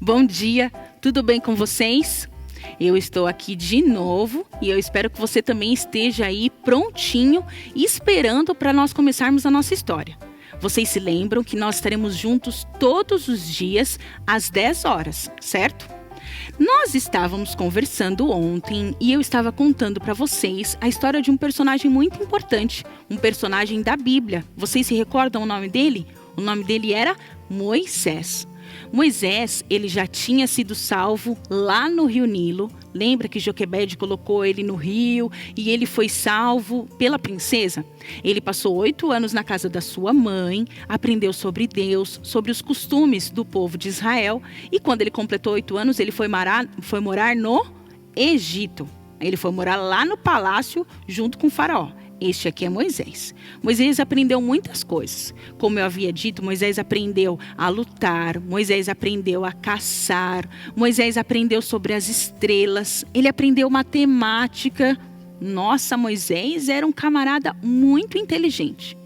Bom dia, tudo bem com vocês? Eu estou aqui de novo e eu espero que você também esteja aí prontinho e esperando para nós começarmos a nossa história. Vocês se lembram que nós estaremos juntos todos os dias às 10 horas, certo? Nós estávamos conversando ontem e eu estava contando para vocês a história de um personagem muito importante, um personagem da Bíblia. Vocês se recordam o nome dele? O nome dele era Moisés. Moisés, ele já tinha sido salvo lá no Rio Nilo. Lembra que Joquebede colocou ele no rio e ele foi salvo pela princesa? Ele passou 8 anos na casa da sua mãe, aprendeu sobre Deus, sobre os costumes do povo de Israel. E quando ele completou 8 anos, ele foi morar no Egito. Ele foi morar lá no palácio junto com o faraó. Este aqui é Moisés. Moisés aprendeu muitas coisas. Como eu havia dito, Moisés aprendeu a lutar, Moisés aprendeu a caçar, Moisés aprendeu sobre as estrelas, ele aprendeu matemática. Nossa, Moisés era um camarada muito inteligente.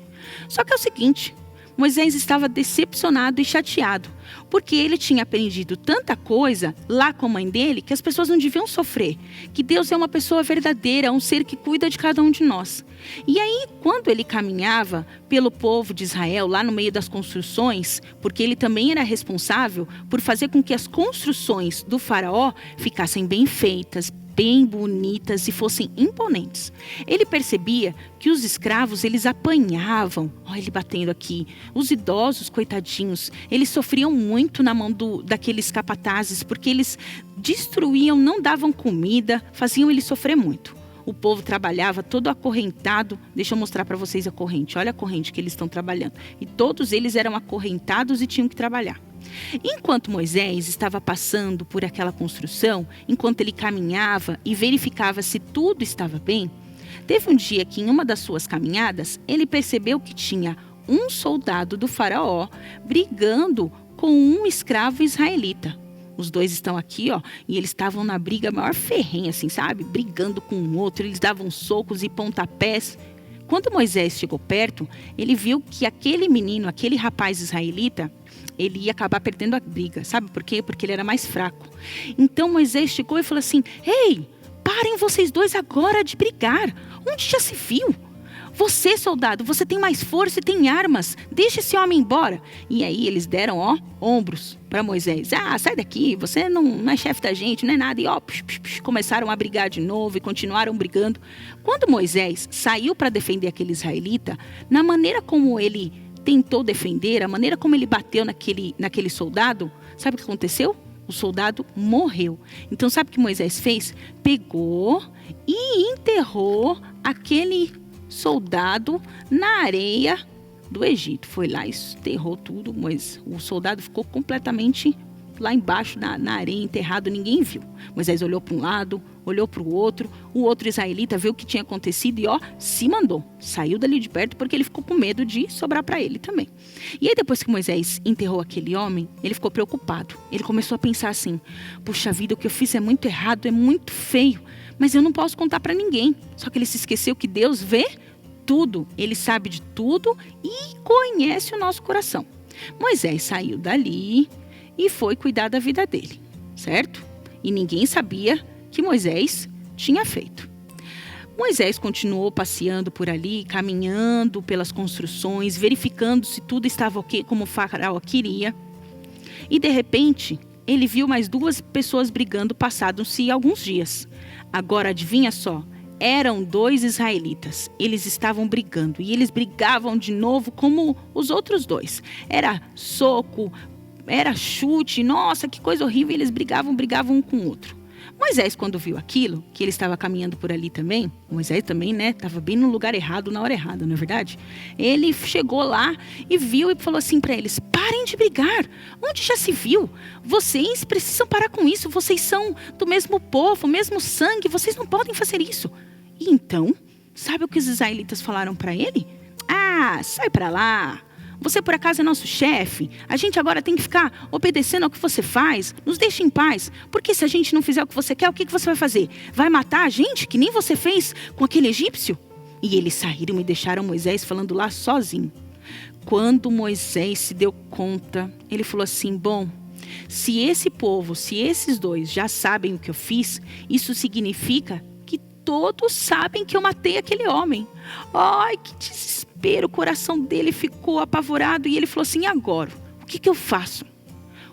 Só que é o seguinte, Moisés estava decepcionado e chateado, porque ele tinha aprendido tanta coisa lá com a mãe dele que as pessoas não deviam sofrer, que Deus é uma pessoa verdadeira, um ser que cuida de cada um de nós. E aí, quando ele caminhava pelo povo de Israel, lá no meio das construções, porque ele também era responsável por fazer com que as construções do faraó ficassem bem feitas, bem bonitas e fossem imponentes. Ele percebia que os escravos, eles apanhavam, olha ele batendo aqui, os idosos, coitadinhos, eles sofriam muito na mão daqueles capatazes, porque eles destruíam, não davam comida, faziam eles sofrer muito. O povo trabalhava todo acorrentado. Deixa eu mostrar para vocês a corrente. Olha a corrente que eles estão trabalhando. E todos eles eram acorrentados e tinham que trabalhar. Enquanto Moisés estava passando por aquela construção, enquanto ele caminhava e verificava se tudo estava bem, teve um dia que em uma das suas caminhadas, ele percebeu que tinha um soldado do faraó brigando com um escravo israelita. Os dois estão aqui, ó, e eles estavam na briga maior ferrenha, assim, sabe? Brigando com o outro, eles davam socos e pontapés. Quando Moisés chegou perto, ele viu que aquele menino, aquele rapaz israelita, ele ia acabar perdendo a briga. Sabe por quê? Porque ele era mais fraco. Então Moisés chegou e falou assim: "Ei, parem vocês dois agora de brigar. Onde já se viu? Você, soldado, você tem mais força e tem armas. Deixa esse homem embora." E aí eles deram, ombros para Moisés. "Ah, sai daqui, você não é chefe da gente, não é nada." E começaram a brigar de novo e continuaram brigando. Quando Moisés saiu para defender aquele israelita, na maneira como ele tentou defender, a maneira como ele bateu naquele soldado, sabe o que aconteceu? O soldado morreu. Então sabe o que Moisés fez? Pegou e enterrou aquele soldado na areia do Egito. Foi lá e enterrou tudo, mas o soldado ficou completamente lá embaixo na areia, enterrado, ninguém viu. Moisés olhou para um lado, olhou para o outro israelita viu o que tinha acontecido e se mandou. Saiu dali de perto porque ele ficou com medo de sobrar para ele também. E aí depois que Moisés enterrou aquele homem, ele ficou preocupado. Ele começou a pensar assim: puxa vida, o que eu fiz é muito errado, é muito feio, mas eu não posso contar para ninguém. Só que ele se esqueceu que Deus vê tudo, ele sabe de tudo e conhece o nosso coração. Moisés saiu dali e foi cuidar da vida dele, certo? E ninguém sabia que Moisés tinha feito. Moisés continuou passeando por ali, caminhando pelas construções, verificando se tudo estava ok, como o faraó queria. E de repente, ele viu mais 2 pessoas brigando, passados-se alguns dias. Agora, adivinha só, eram 2 israelitas. Eles estavam brigando e eles brigavam de novo como os outros 2. Era soco, era chute, nossa, que coisa horrível. Eles brigavam um com o outro. Moisés, quando viu aquilo, que ele estava caminhando por ali também, Moisés também, né, estava bem no lugar errado, na hora errada, não é verdade? Ele chegou lá e viu e falou assim para eles: "Parem de brigar, onde já se viu? Vocês precisam parar com isso, vocês são do mesmo povo, mesmo sangue, vocês não podem fazer isso." E então, sabe o que os israelitas falaram para ele? "Ah, sai para lá. Você por acaso é nosso chefe? A gente agora tem que ficar obedecendo ao que você faz? Nos deixe em paz. Porque se a gente não fizer o que você quer, o que você vai fazer? Vai matar a gente, que nem você fez com aquele egípcio?" E eles saíram e deixaram Moisés falando lá sozinho. Quando Moisés se deu conta, ele falou assim: "Bom, Se esse povo, se esses dois já sabem o que eu fiz, isso significa que todos sabem que eu matei aquele homem. Ai, que desespero, o coração dele ficou apavorado e ele falou assim, e agora? O que eu faço?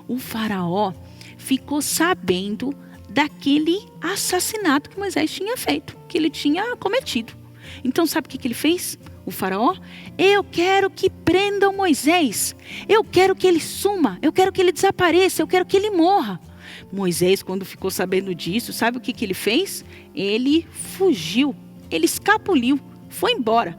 O faraó ficou sabendo daquele assassinato que Moisés tinha feito, que ele tinha cometido. Então sabe o que ele fez? O faraó, eu quero que prendam Moisés, eu quero que ele suma, eu quero que ele desapareça, eu quero que ele morra. Moisés, quando ficou sabendo disso, sabe o que ele fez? Ele fugiu, ele escapuliu, foi embora.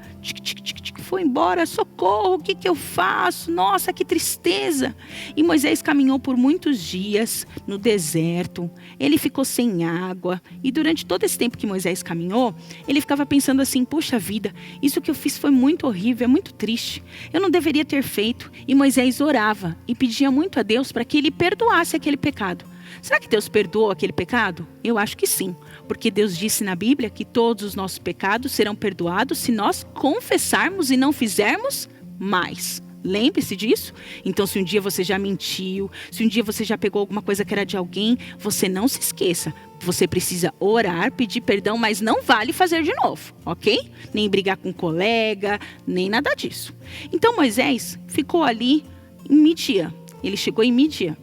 Foi embora, socorro, o que eu faço? Nossa, que tristeza. E Moisés caminhou por muitos dias no deserto, ele ficou sem água. E durante todo esse tempo que Moisés caminhou, ele ficava pensando assim, puxa vida, isso que eu fiz foi muito horrível, é muito triste. Eu não deveria ter feito. E Moisés orava e pedia muito a Deus para que ele perdoasse aquele pecado. Será que Deus perdoou aquele pecado? Eu acho que sim, porque Deus disse na Bíblia que todos os nossos pecados serão perdoados se nós confessarmos e não fizermos mais. Lembre-se disso? Então, se um dia você já mentiu, se um dia você já pegou alguma coisa que era de alguém, você não se esqueça. Você precisa orar, pedir perdão, mas não vale fazer de novo, ok? Nem brigar com um colega, nem nada disso. Então, Moisés ficou ali em Midian. Ele chegou em Midian.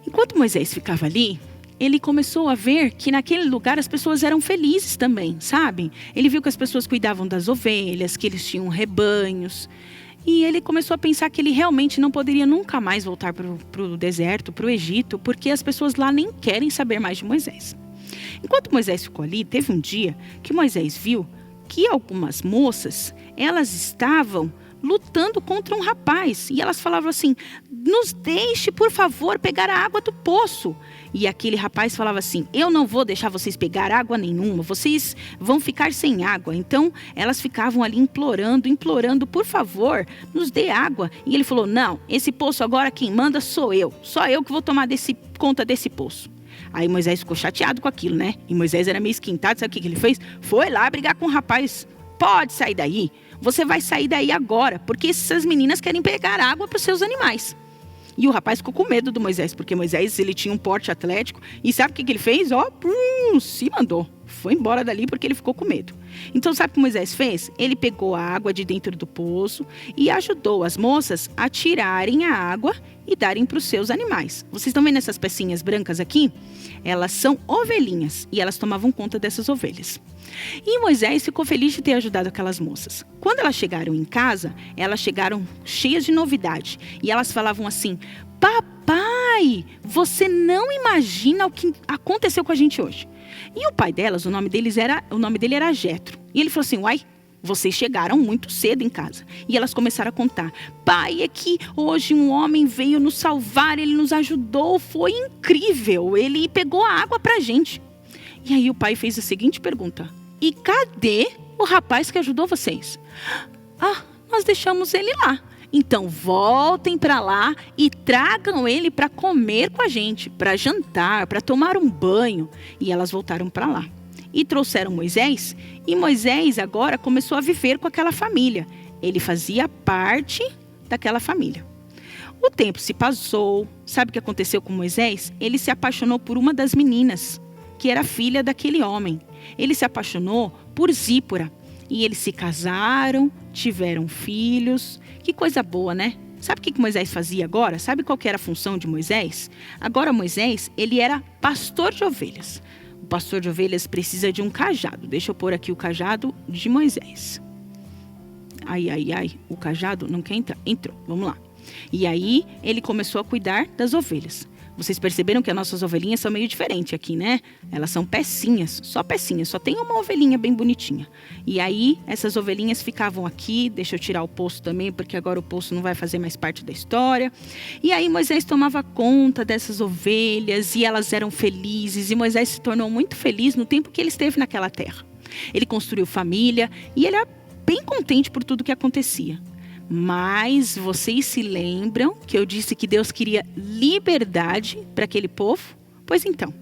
Enquanto Moisés ficava ali, ele começou a ver que naquele lugar as pessoas eram felizes também, sabe? Ele viu que as pessoas cuidavam das ovelhas, que eles tinham rebanhos. E ele começou a pensar que ele realmente não poderia nunca mais voltar para o deserto, para o Egito, porque as pessoas lá nem querem saber mais de Moisés. Enquanto Moisés ficou ali, teve um dia que Moisés viu que algumas moças, elas estavam lutando contra um rapaz. E elas falavam assim, nos deixe, por favor, pegar a água do poço. E aquele rapaz falava assim, eu não vou deixar vocês pegar água nenhuma, vocês vão ficar sem água. Então, elas ficavam ali implorando, por favor, nos dê água. E ele falou, não, esse poço agora quem manda sou eu. Só eu que vou tomar conta desse poço. Aí Moisés ficou chateado com aquilo, né? E Moisés era meio esquentado, sabe o que ele fez? Foi lá brigar com o rapaz. Pode sair daí. Você vai sair daí agora, porque essas meninas querem pegar água para os seus animais. E o rapaz ficou com medo do Moisés, porque Moisés ele tinha um porte atlético. E sabe o que ele fez? Se mandou. Foi embora dali porque ele ficou com medo. Então sabe o que Moisés fez? Ele pegou a água de dentro do poço e ajudou as moças a tirarem a água e darem para os seus animais. Vocês estão vendo essas pecinhas brancas aqui? Elas são ovelhinhas e elas tomavam conta dessas ovelhas. E Moisés ficou feliz de ter ajudado aquelas moças. Quando elas chegaram em casa, elas chegaram cheias de novidade. E elas falavam assim, papai, você não imagina o que aconteceu com a gente hoje. E o pai delas, o nome dele era Jetro. E ele falou assim, uai, vocês chegaram muito cedo em casa. E elas começaram a contar. Pai, é que hoje um homem veio nos salvar, ele nos ajudou, foi incrível. Ele pegou a água pra gente. E aí o pai fez a seguinte pergunta. E cadê o rapaz que ajudou vocês? Nós deixamos ele lá. Então voltem para lá e tragam ele para comer com a gente, para jantar, para tomar um banho. E elas voltaram para lá. E trouxeram Moisés. E Moisés agora começou a viver com aquela família. Ele fazia parte daquela família. O tempo se passou. Sabe o que aconteceu com Moisés? Ele se apaixonou por uma das meninas, que era filha daquele homem. Ele se apaixonou por Zípora. E eles se casaram, tiveram filhos. Que coisa boa, né? Sabe o que Moisés fazia agora? Sabe qual que era a função de Moisés? Agora Moisés, ele era pastor de ovelhas. O pastor de ovelhas precisa de um cajado. Deixa eu pôr aqui o cajado de Moisés. O cajado não quer entrar. Entrou, vamos lá. E aí ele começou a cuidar das ovelhas. Vocês perceberam que as nossas ovelhinhas são meio diferentes aqui, né? Elas são pecinhas, só tem uma ovelhinha bem bonitinha. E aí, essas ovelhinhas ficavam aqui, deixa eu tirar o poço também, porque agora o poço não vai fazer mais parte da história. E aí Moisés tomava conta dessas ovelhas e elas eram felizes. E Moisés se tornou muito feliz no tempo que ele esteve naquela terra. Ele construiu família e ele era bem contente por tudo que acontecia. Mas vocês se lembram que eu disse que Deus queria liberdade para aquele povo? Pois então,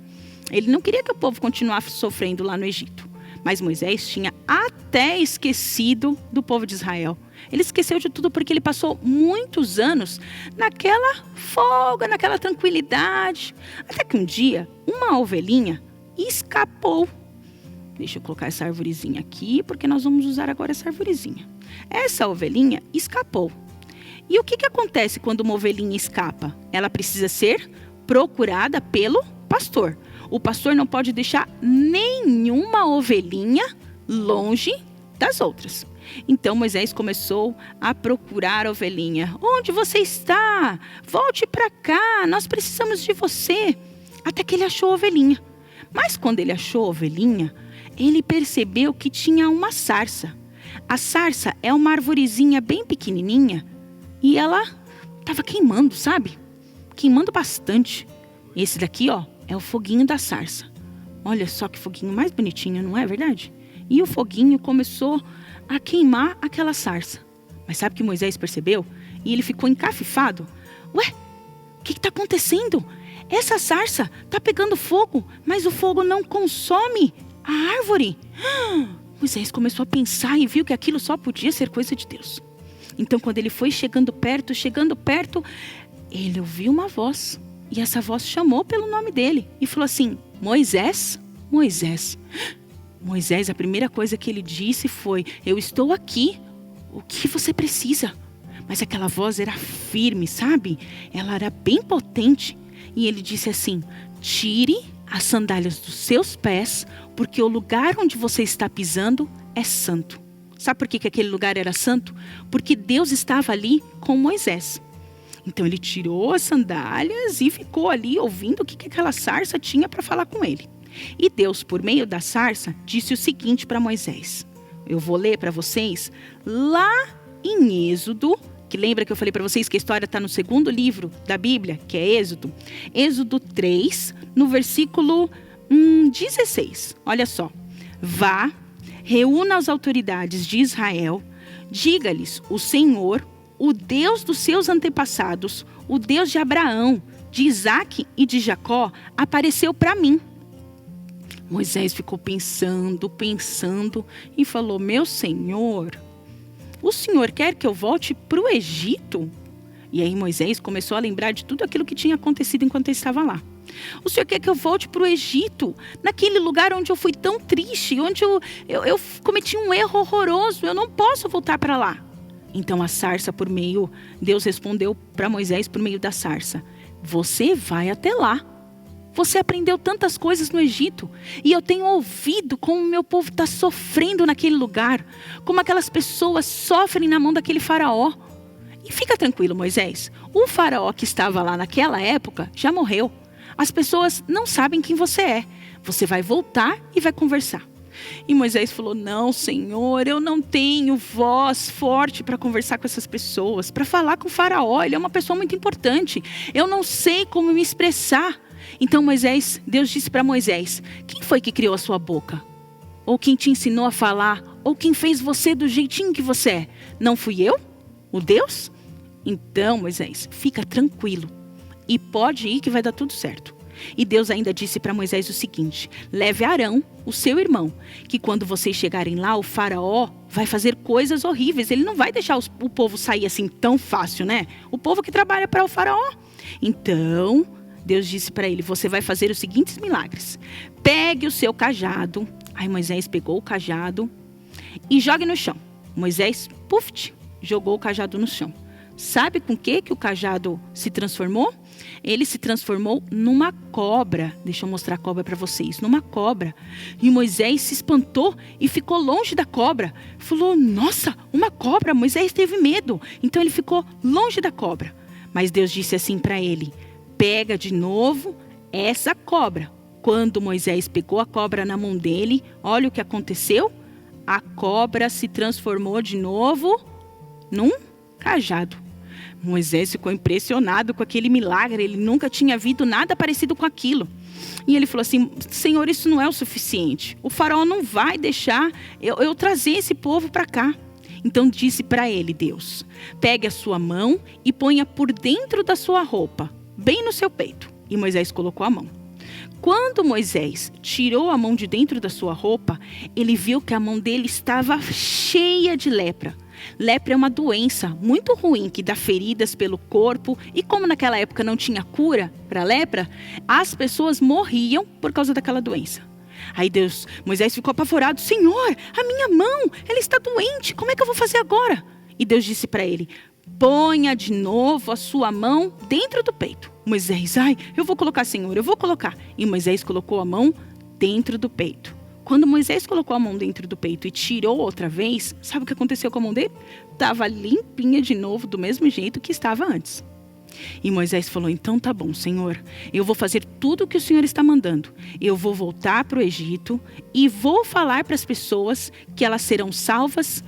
ele não queria que o povo continuasse sofrendo lá no Egito. Mas Moisés tinha até esquecido do povo de Israel. Ele esqueceu de tudo porque ele passou muitos anos naquela folga, naquela tranquilidade. Até que um dia, uma ovelhinha escapou. Deixa eu colocar essa arvorezinha aqui, porque nós vamos usar agora essa arvorezinha. Essa ovelhinha escapou. E o que acontece quando uma ovelhinha escapa? Ela precisa ser procurada pelo pastor. O pastor não pode deixar nenhuma ovelhinha longe das outras. Então Moisés começou a procurar a ovelhinha. Onde você está? Volte para cá, nós precisamos de você. Até que ele achou a ovelhinha. Mas quando ele achou a ovelhinha, ele percebeu que tinha uma sarça. A sarça é uma arvorezinha bem pequenininha e ela estava queimando, sabe? Queimando bastante. Esse daqui, ó, é o foguinho da sarça. Olha só que foguinho mais bonitinho, não é verdade? E o foguinho começou a queimar aquela sarça. Mas sabe o que Moisés percebeu? E ele ficou encafifado. Ué, o que está acontecendo? Essa sarça está pegando fogo, mas o fogo não consome a árvore. Moisés começou a pensar e viu que aquilo só podia ser coisa de Deus. Então, quando ele foi chegando perto, ele ouviu uma voz. E essa voz chamou pelo nome dele e falou assim: Moisés, Moisés. Moisés, a primeira coisa que ele disse foi: eu estou aqui, o que você precisa? Mas aquela voz era firme, sabe? Ela era bem potente. E ele disse assim: tire as sandálias dos seus pés, porque o lugar onde você está pisando é santo. Sabe por que aquele lugar era santo? Porque Deus estava ali com Moisés. Então ele tirou as sandálias e ficou ali ouvindo o que aquela sarça tinha para falar com ele. E Deus, por meio da sarça, disse o seguinte para Moisés. Eu vou ler para vocês lá em Êxodo, que lembra que eu falei para vocês que a história está no segundo livro da Bíblia, que é Êxodo. Êxodo 3, no versículo 16. Olha só. Vá, reúna as autoridades de Israel, diga-lhes: o Senhor, o Deus dos seus antepassados, o Deus de Abraão, de Isaque e de Jacó, apareceu para mim. Moisés ficou pensando e falou: meu Senhor, o Senhor quer que eu volte para o Egito? E aí Moisés começou a lembrar de tudo aquilo que tinha acontecido enquanto ele estava lá. O Senhor quer que eu volte para o Egito, naquele lugar onde eu fui tão triste, onde eu cometi um erro horroroso, eu não posso voltar para lá. Então a sarça Deus respondeu para Moisés por meio da sarça: você vai até lá. Você aprendeu tantas coisas no Egito e eu tenho ouvido como o meu povo está sofrendo naquele lugar, como aquelas pessoas sofrem na mão daquele faraó. E fica tranquilo, Moisés, o faraó que estava lá naquela época já morreu. As pessoas não sabem quem você é. Você vai voltar e vai conversar. E Moisés falou: não, Senhor, eu não tenho voz forte para conversar com essas pessoas, para falar com o faraó, ele é uma pessoa muito importante. Eu não sei como me expressar. Então Deus disse para Moisés: quem foi que criou a sua boca? Ou quem te ensinou a falar? Ou quem fez você do jeitinho que você é? Não fui eu? O Deus? Então, Moisés, fica tranquilo. E pode ir que vai dar tudo certo. E Deus ainda disse para Moisés o seguinte: leve Arão, o seu irmão, que quando vocês chegarem lá, o faraó vai fazer coisas horríveis. Ele não vai deixar o povo sair assim tão fácil, né? O povo que trabalha para o faraó. Então, Deus disse para ele: você vai fazer os seguintes milagres. Pegue o seu cajado. Aí Moisés pegou o cajado e jogue no chão. Moisés, jogou o cajado no chão. Sabe com que o cajado se transformou? Ele se transformou numa cobra. Deixa eu mostrar a cobra para vocês. Numa cobra. E Moisés se espantou e ficou longe da cobra. Falou: nossa, uma cobra. Moisés teve medo. Então ele ficou longe da cobra. Mas Deus disse assim para ele: pega de novo essa cobra. Quando Moisés pegou a cobra na mão dele, olha o que aconteceu. A cobra se transformou de novo num cajado. Moisés ficou impressionado com aquele milagre. Ele nunca tinha visto nada parecido com aquilo. E ele falou assim: Senhor, isso não é o suficiente. O faraó não vai deixar eu trazer esse povo para cá. Então disse para ele Deus: pegue a sua mão e ponha por dentro da sua roupa, bem no seu peito. E Moisés colocou a mão. Quando Moisés tirou a mão de dentro da sua roupa, ele viu que a mão dele estava cheia de lepra. Lepra é uma doença muito ruim que dá feridas pelo corpo, e como naquela época não tinha cura para a lepra, as pessoas morriam por causa daquela doença. Aí Moisés ficou apavorado: Senhor, a minha mão, ela está doente, como é que eu vou fazer agora? E Deus disse para ele: ponha de novo a sua mão dentro do peito. Moisés: eu vou colocar, Senhor, eu vou colocar. E Moisés colocou a mão dentro do peito. Quando Moisés colocou a mão dentro do peito e tirou outra vez, sabe o que aconteceu com a mão dele? Estava limpinha de novo, do mesmo jeito que estava antes. E Moisés falou: então tá bom, Senhor, eu vou fazer tudo o que o Senhor está mandando. Eu vou voltar para o Egito e vou falar para as pessoas que elas serão salvas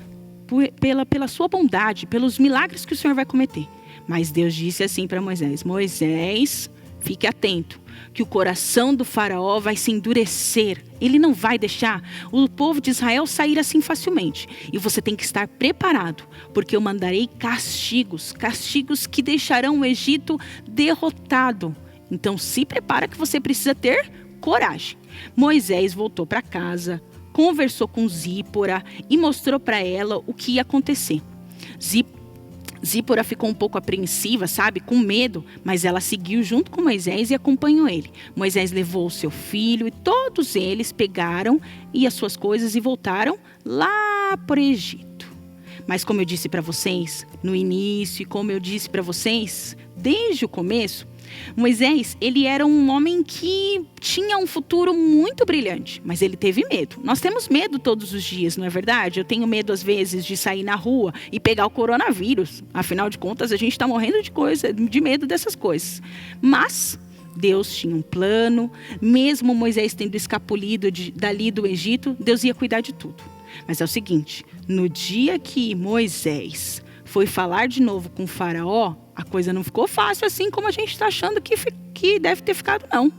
pela sua bondade, pelos milagres que o Senhor vai cometer. Mas Deus disse assim para Moisés: Moisés, fique atento, que o coração do faraó vai se endurecer. Ele não vai deixar o povo de Israel sair assim facilmente. E você tem que estar preparado, porque eu mandarei castigos que deixarão o Egito derrotado. Então se prepara, que você precisa ter coragem. Moisés voltou para casa, conversou com Zípora e mostrou para ela o que ia acontecer. Zípora ficou um pouco apreensiva, com medo, mas ela seguiu junto com Moisés e acompanhou ele. Moisés levou o seu filho e todos eles pegaram as suas coisas e voltaram lá para o Egito. Mas como eu disse para vocês no início, e como eu disse para vocês desde o começo, Moisés, ele era um homem que tinha um futuro muito brilhante, mas ele teve medo. Nós temos medo todos os dias, não é verdade? Eu tenho medo às vezes de sair na rua e pegar o coronavírus. Afinal de contas, a gente está morrendo de medo dessas coisas. Mas Deus tinha um plano. Mesmo Moisés tendo escapulido dali do Egito, Deus ia cuidar de tudo. Mas é o seguinte, no dia que Moisés foi falar de novo com o faraó, a coisa não ficou fácil assim como a gente está achando que deve ter ficado, não.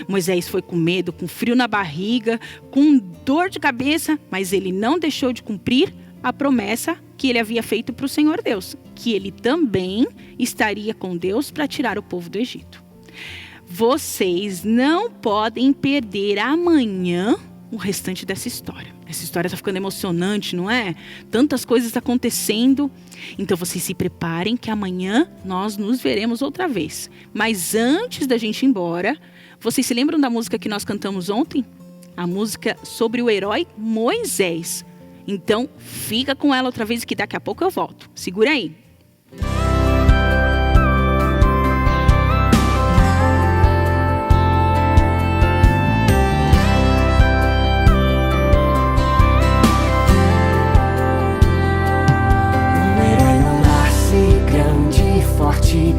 Moisés foi com medo, com frio na barriga, com dor de cabeça, mas ele não deixou de cumprir a promessa que ele havia feito para o Senhor Deus, que ele também estaria com Deus para tirar o povo do Egito. Vocês não podem perder amanhã o restante dessa história. Essa história está ficando emocionante, não é? Tantas coisas acontecendo. Então vocês se preparem, que amanhã nós nos veremos outra vez. Mas antes da gente ir embora, vocês se lembram da música que nós cantamos ontem? A música sobre o herói Moisés. Então fica com ela outra vez, que daqui a pouco eu volto. Segura aí. E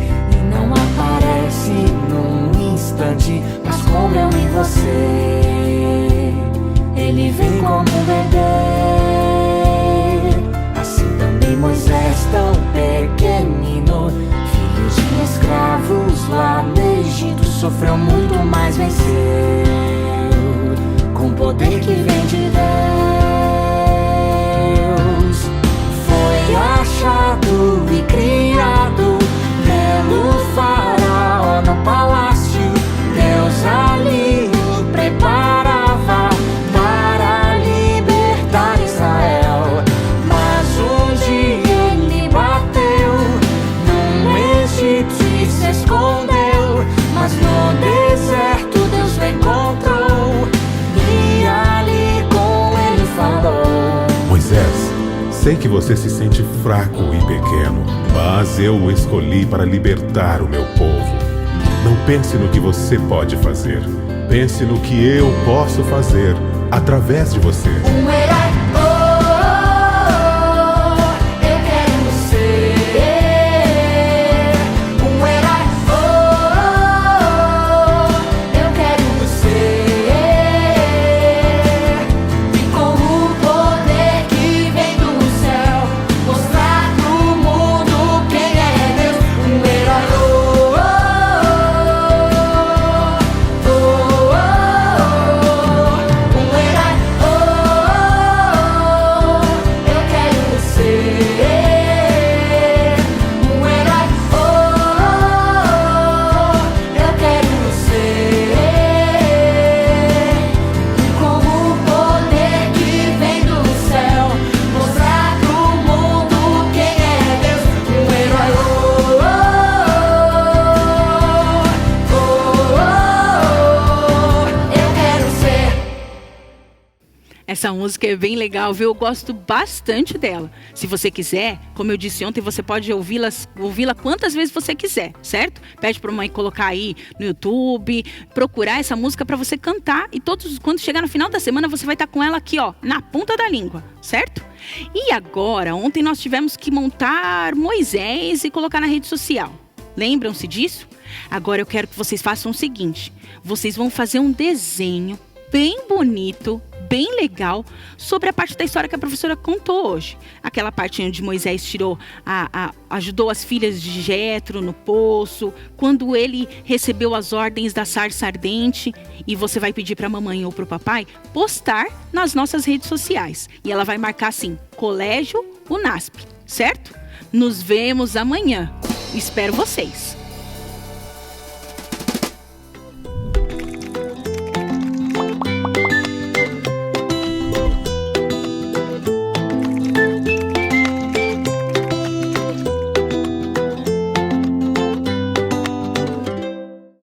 não aparece num instante, mas como eu e você, ele vem como um bebê. Assim também Moisés, tão pequenino, filho de escravos lá no Egito, sofreu muito, mas venceu, com o poder que vem de Deus. Foi achado e criado pelo faraó no palácio. Deus ali o preparava para libertar Israel. Mas um dia ele bateu num egípcio e se escondeu. Mas no deserto Deus o encontrou e ali com ele falou: Moisés, sei que você se sente fraco e pequeno, mas eu o escolhi para libertar o meu povo. Não pense no que você pode fazer. Pense no que eu posso fazer através de você. Um herói, eu quero ser. Um herói, eu quero ser. E com o poder que vem do céu, mostrar pro mundo quem é Deus. Um herói, um herói, Essa música é bem legal, viu? Eu gosto bastante dela. Se você quiser, como eu disse ontem, você pode ouvi-la quantas vezes você quiser, certo? Pede pra mãe colocar aí no YouTube, procurar essa música pra você cantar e quando chegar no final da semana você vai estar com ela aqui, ó, na ponta da língua, certo? E agora, ontem nós tivemos que montar Moisés e colocar na rede social. Lembram-se disso? Agora eu quero que vocês façam o seguinte: vocês vão fazer um desenho bem bonito, bem legal, sobre a parte da história que a professora contou hoje. Aquela parte onde Moisés ajudou as filhas de Jetro no poço, quando ele recebeu as ordens da sarça ardente, e você vai pedir para a mamãe ou para o papai postar nas nossas redes sociais. E ela vai marcar assim, Colégio UNASP, certo? Nos vemos amanhã. Espero vocês.